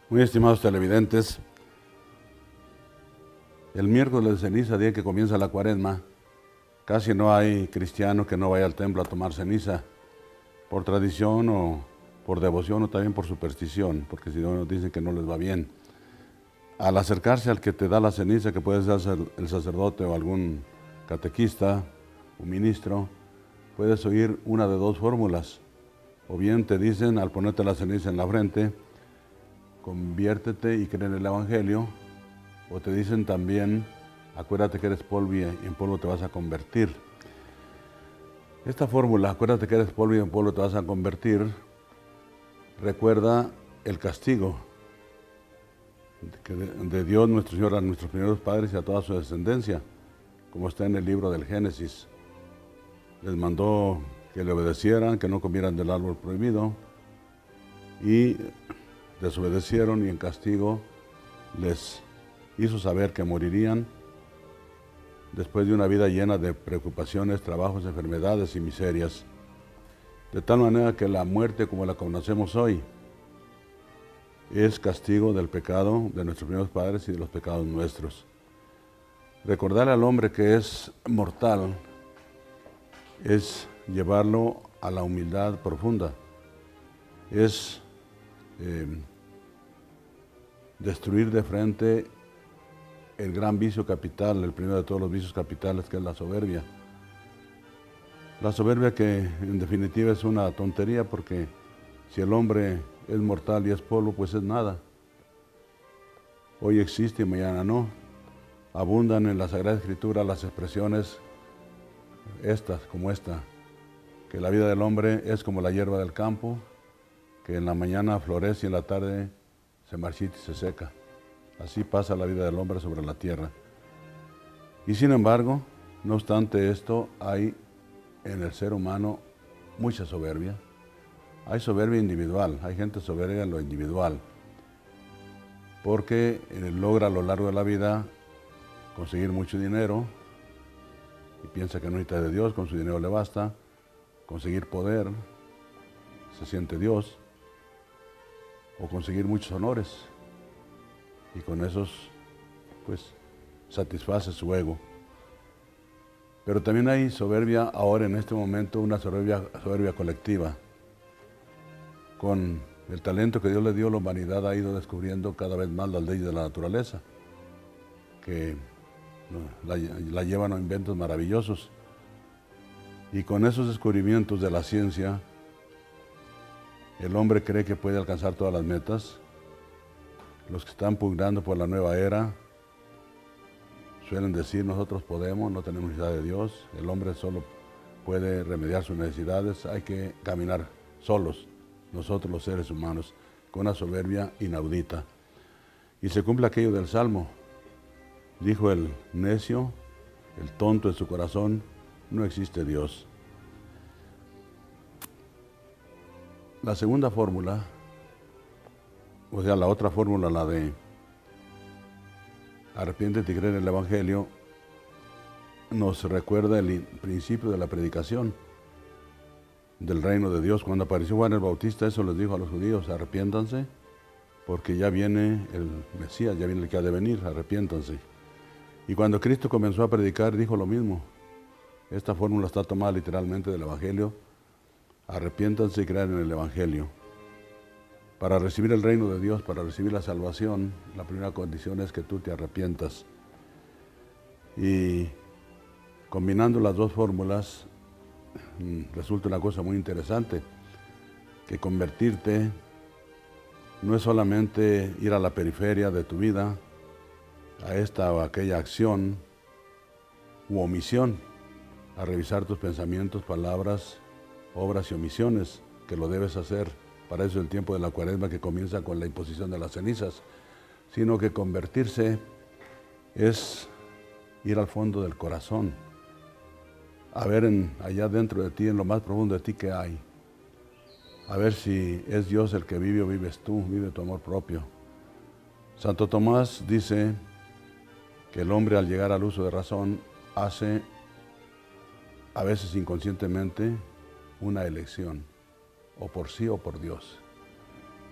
Muy estimados televidentes, el miércoles de ceniza, día que comienza la cuaresma, casi no hay cristiano que no vaya al templo a tomar ceniza, por tradición o por devoción o también por superstición, porque si no dicen que no les va bien. Al acercarse al que te da la ceniza, que puede ser el sacerdote o algún catequista, un ministro, puedes oír una de dos fórmulas. O bien te dicen, al ponerte la ceniza en la frente, conviértete y cree en el Evangelio, o te dicen también, acuérdate que eres polvo y en polvo te vas a convertir. Esta fórmula, acuérdate que eres polvo y en polvo te vas a convertir, recuerda el castigo de Dios nuestro Señor a nuestros primeros padres y a toda su descendencia, como está en el libro del Génesis. Les mandó que le obedecieran, que no comieran del árbol prohibido, y desobedecieron, y en castigo les hizo saber que morirían después de una vida llena de preocupaciones, trabajos, enfermedades y miserias, de tal manera que la muerte como la conocemos hoy es castigo del pecado de nuestros primeros padres y de los pecados nuestros. Recordar al hombre que es mortal es llevarlo a la humildad profunda, es destruir de frente el gran vicio capital, el primero de todos los vicios capitales, que es la soberbia. La soberbia que en definitiva es una tontería, porque si el hombre es mortal y es polvo, pues es nada. Hoy existe y mañana no. Abundan en la Sagrada Escritura las expresiones estas, como esta, que la vida del hombre es como la hierba del campo, que en la mañana florece y en la tarde se marchita y se seca. Así pasa la vida del hombre sobre la tierra. Y sin embargo, no obstante esto, hay en el ser humano mucha soberbia. Hay soberbia individual, hay gente soberbia en lo individual, porque logra a lo largo de la vida conseguir mucho dinero y piensa que no necesita de Dios, con su dinero le basta, conseguir poder, se siente Dios, o conseguir muchos honores, y con esos pues satisface su ego. Pero también hay soberbia ahora en este momento, una soberbia colectiva. Con el talento que Dios le dio, la humanidad ha ido descubriendo cada vez más las leyes de la naturaleza, que la llevan a inventos maravillosos. Y con esos descubrimientos de la ciencia, el hombre cree que puede alcanzar todas las metas. Los que están pugnando por la nueva era suelen decir, nosotros podemos, no tenemos necesidad de Dios, el hombre solo puede remediar sus necesidades, hay que caminar solos, nosotros los seres humanos, con una soberbia inaudita. Y se cumple aquello del Salmo. Dijo el necio, el tonto en su corazón, no existe Dios. La segunda fórmula, o sea, la otra fórmula, la de arrepiéntete y cree en el Evangelio, nos recuerda el principio de la predicación del reino de Dios. Cuando apareció Juan el Bautista, eso les dijo a los judíos, arrepiéntanse, porque ya viene el Mesías, ya viene el que ha de venir, arrepiéntanse. Y cuando Cristo comenzó a predicar, dijo lo mismo. Esta fórmula está tomada literalmente del Evangelio, arrepiéntanse y crean en el Evangelio. Para recibir el reino de Dios, para recibir la salvación, la primera condición es que tú te arrepientas. Y combinando las dos fórmulas, resulta una cosa muy interesante, que convertirte no es solamente ir a la periferia de tu vida, a esta o aquella acción u omisión, a revisar tus pensamientos, palabras, obras y omisiones, que lo debes hacer. Para eso el tiempo de la cuaresma, que comienza con la imposición de las cenizas, sino que convertirse es ir al fondo del corazón, a ver allá dentro de ti, en lo más profundo de ti, qué hay, a ver si es Dios el que vive o vives tú, vive tu amor propio. Santo Tomás dice que el hombre, al llegar al uso de razón, hace a veces inconscientemente una elección, o por sí o por Dios.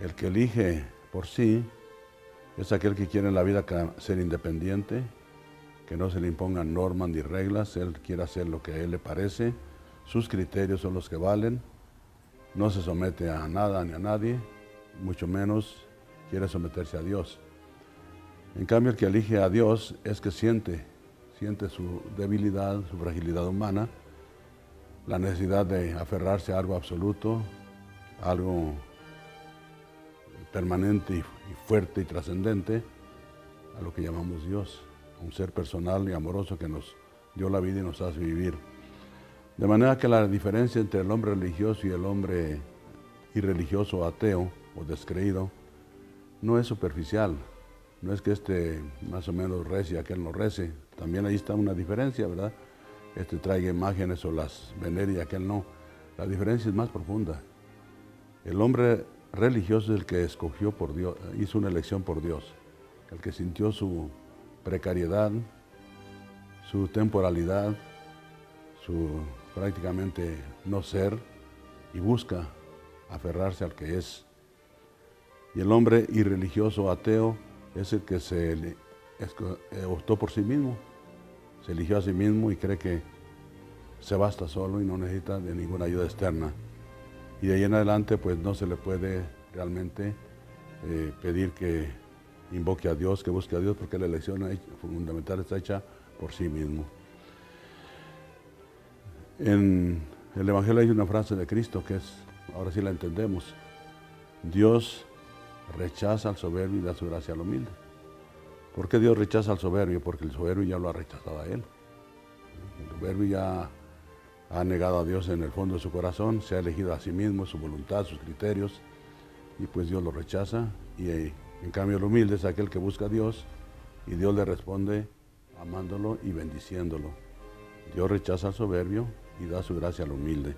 El que elige por sí Es aquel que quiere en la vida ser independiente, que no se le impongan normas ni reglas, él quiere hacer lo que a él le parece, sus criterios son los que valen, no se somete a nada ni a nadie, mucho menos quiere someterse a Dios. En cambio, el que elige a Dios es que siente su debilidad, su fragilidad humana, la necesidad de aferrarse a algo absoluto, algo permanente y fuerte y trascendente, a lo que llamamos Dios, un ser personal y amoroso que nos dio la vida y nos hace vivir. De manera que la diferencia entre el hombre religioso y el hombre irreligioso o ateo o descreído no es superficial, no es que este más o menos rece y aquel no rece, también ahí está una diferencia, ¿verdad? Este traiga imágenes o las venere y aquel no. La diferencia es más profunda. El hombre religioso es el que escogió por Dios, hizo una elección por Dios, el que sintió su precariedad, su temporalidad, su prácticamente no ser y busca aferrarse al que es. Y el hombre irreligioso, ateo, es el que optó por sí mismo, se eligió a sí mismo y cree que se basta solo y no necesita de ninguna ayuda externa. Y de ahí en adelante pues no se le puede realmente pedir que invoque a Dios, que busque a Dios, porque la elección fundamental está hecha por sí mismo. En el Evangelio hay una frase de Cristo que es, ahora sí la entendemos: Dios rechaza al soberbio y da su gracia al humilde. ¿Por qué Dios rechaza al soberbio? Porque el soberbio ya lo ha rechazado a Él. El soberbio ya ha negado a Dios en el fondo de su corazón, se ha elegido a sí mismo, su voluntad, sus criterios, y pues Dios lo rechaza. Y en cambio el humilde es aquel que busca a Dios y Dios le responde amándolo y bendiciéndolo. Dios rechaza al soberbio y da su gracia al humilde.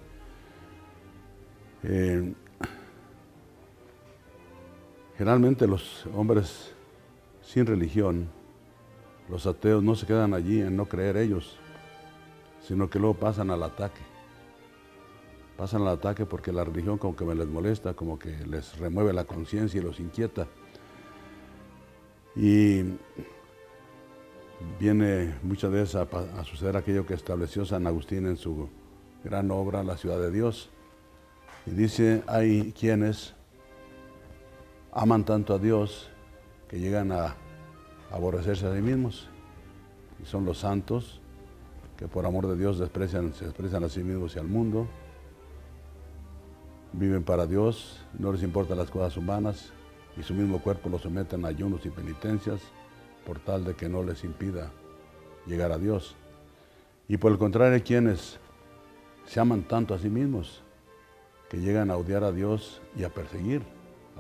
Generalmente los hombres sin religión, los ateos, no se quedan allí en no creer ellos, sino que luego pasan al ataque. Pasan al ataque porque la religión como que les molesta, como que les remueve la conciencia y los inquieta. Y viene muchas veces a suceder aquello que estableció San Agustín en su gran obra, La Ciudad de Dios. Y dice, hay quienes aman tanto a Dios que llegan a aborrecerse a sí mismos. Y son los santos que por amor de Dios se desprecian a sí mismos y al mundo. Viven para Dios, no les importan las cosas humanas y su mismo cuerpo lo someten a ayunos y penitencias por tal de que no les impida llegar a Dios. Y por el contrario hay quienes se aman tanto a sí mismos que llegan a odiar a Dios y a perseguir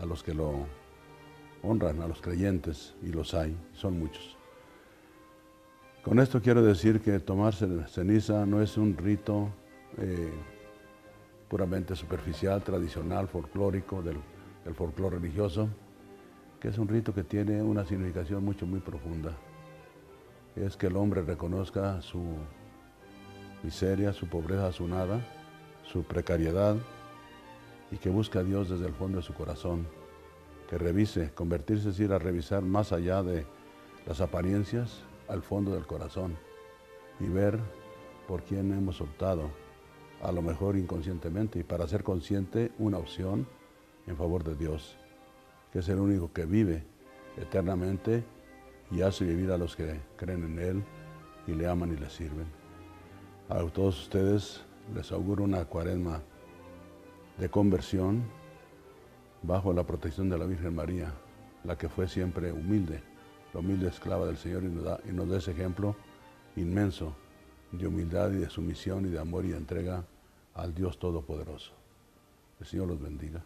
a los que lo honran, a los creyentes, y los hay, son muchos. Con esto quiero decir que tomarse ceniza no es un rito puramente superficial, tradicional, folclórico, del folclore religioso, que es un rito que tiene una significación muy profunda. Es que el hombre reconozca su miseria, su pobreza, su nada, su precariedad, y que busque a Dios desde el fondo de su corazón, que revise, convertirse es ir a revisar más allá de las apariencias, al fondo del corazón, y ver por quién hemos optado, a lo mejor inconscientemente, y para ser consciente una opción en favor de Dios, que es el único que vive eternamente y hace vivir a los que creen en Él y le aman y le sirven. A todos ustedes les auguro una cuaresma de conversión bajo la protección de la Virgen María, la que fue siempre humilde, la humilde esclava del Señor, y nos da ese ejemplo inmenso de humildad y de sumisión y de amor y de entrega al Dios Todopoderoso. El Señor los bendiga.